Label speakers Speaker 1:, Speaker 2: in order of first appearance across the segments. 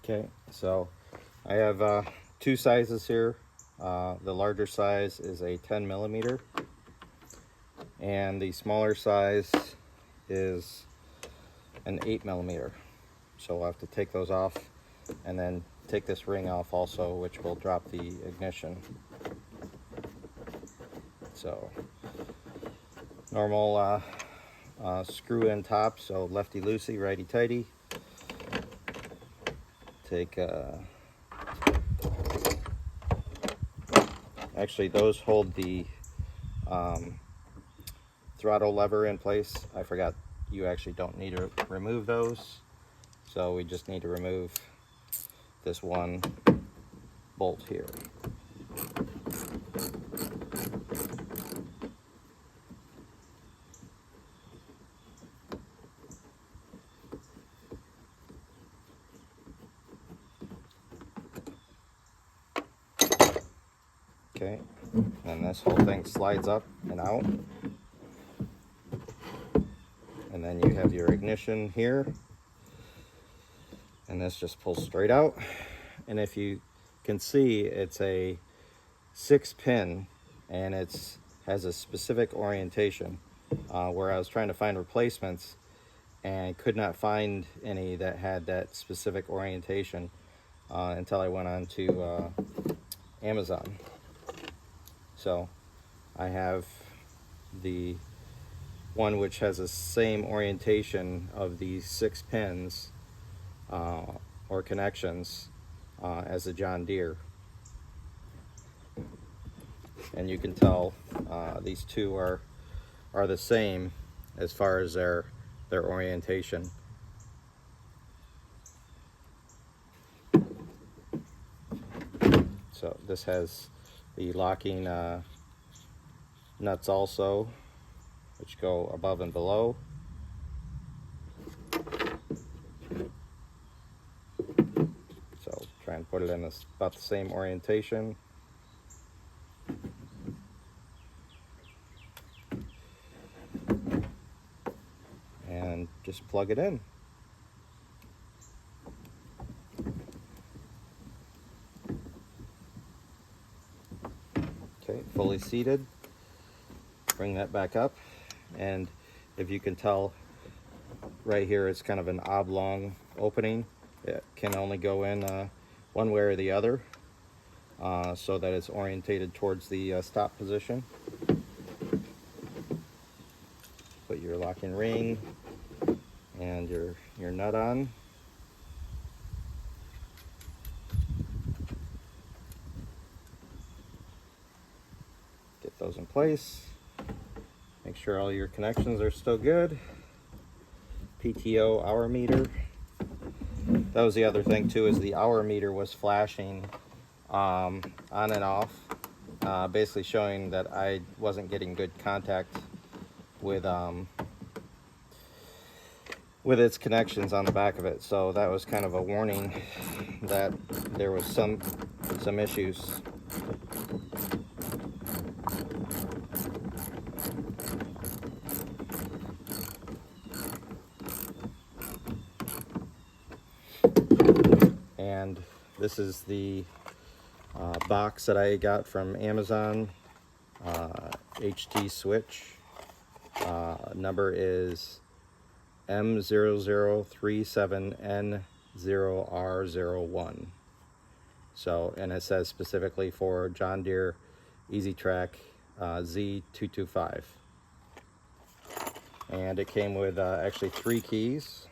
Speaker 1: Okay, so I have two sizes here. The larger size is a 10 millimeter, and the smaller size is an 8 millimeter. So we'll have to take those off and then take this ring off also, which will drop the ignition. So normal screw in top, so lefty loosey, righty tighty. Take actually those hold the throttle lever in place. I forgot you actually don't need to remove those, so we just need to remove this one bolt here. Okay, and this whole thing slides up and out, and then you have your ignition here, and this just pulls straight out. And if you can see, it's a 6-pin, and it has a specific orientation, where I was trying to find replacements and could not find any that had that specific orientation until I went on to Amazon. So I have the one which has the same orientation of these 6 pins or connections as the John Deere, and you can tell these two are the same as far as their orientation. So this has the locking nuts also, which go above and below. So try and put it in about the same orientation. And just plug it in. Okay, fully seated. Bring that back up, and if you can tell right here, it's kind of an oblong opening. It can only go in one way or the other, so that it's orientated towards the stop position. Put your locking ring and your nut on. Get those in place. Make sure all your connections are still good. PTO hour meter. That was the other thing too, is the hour meter was flashing on and off, basically showing that I wasn't getting good contact with its connections on the back of it. So that was kind of a warning that there was some issues. And this is the box that I got from Amazon, HT switch. Number is M0037N0R01. So, and it says specifically for John Deere Easy Track Z225. And it came with actually 3 keys.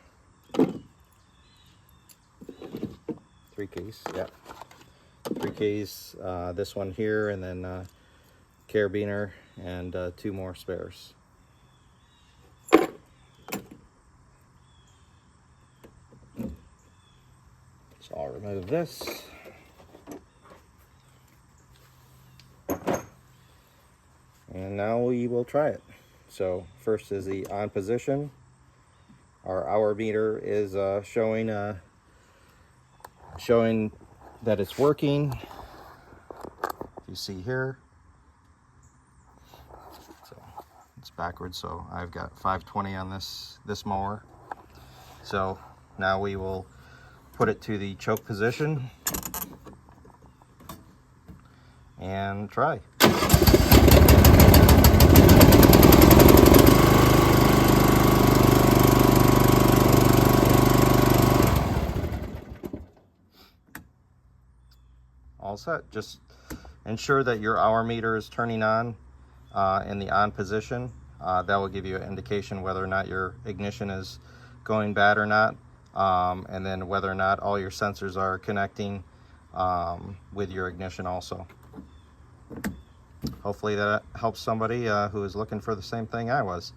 Speaker 1: 3 keys, yeah. 3 keys, this one here, and then carabiner, and 2 more spares. So I'll remove this. And now we will try it. So first is the on position. Our hour meter is showing that it's working. You see here. So it's backwards, so I've got 520 on this mower. So now we will put it to the choke position and try. All set. Just ensure that your hour meter is turning on in the on position. That will give you an indication whether or not your ignition is going bad or not, and then whether or not all your sensors are connecting with your ignition also. Hopefully that helps somebody who is looking for the same thing I was.